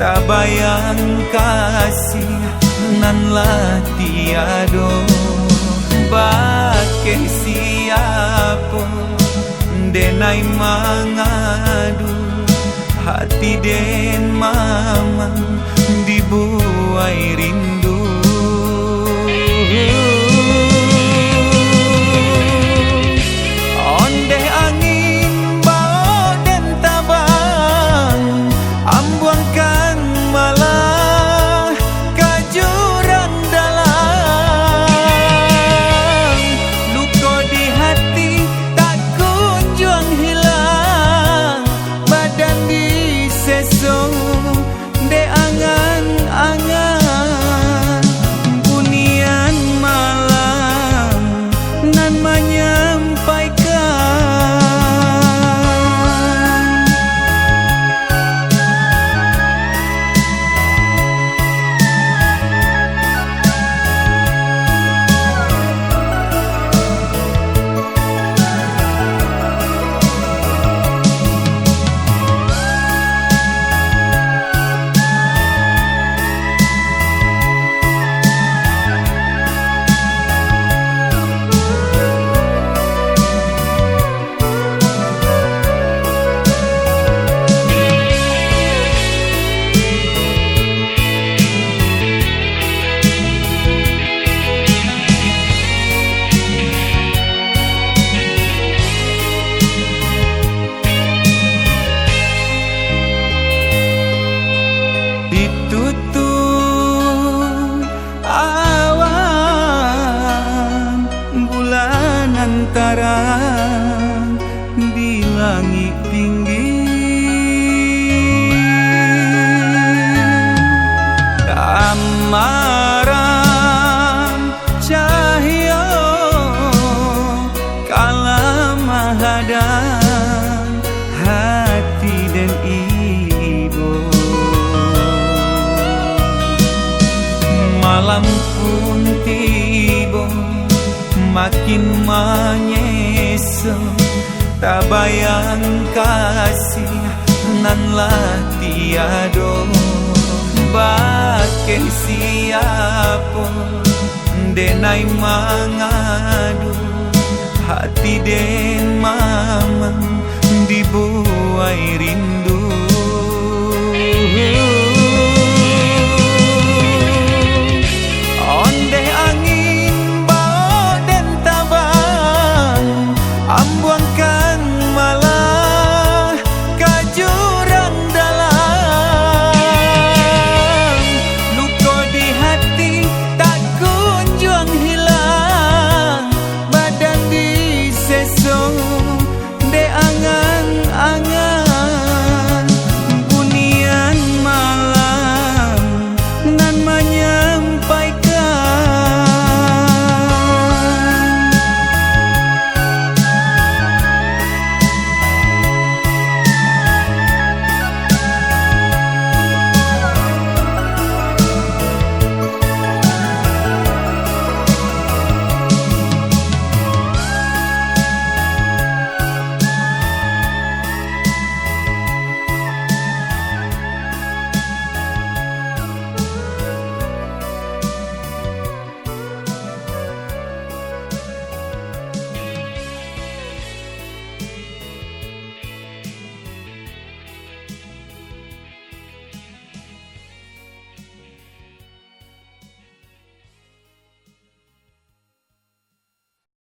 tak bayang kasih nan lah tiado bake siapa denai mangadu hati den mamang dibuai rindu. Ondeh angin bau den tabang ambuangkan malah ke jurang dalam. Luka di hati tak kunjung hilang, badan disesong de angan-angan. Bunian malam nan menyampaikan antara di langit tinggi. Amaran cahaya kala mahadang hati dan ibu. Malam pun tiba makin menyesal, tak bayang kasih nan lah tiado bake siapa denai mangadu hati den mamang dibuai rindu.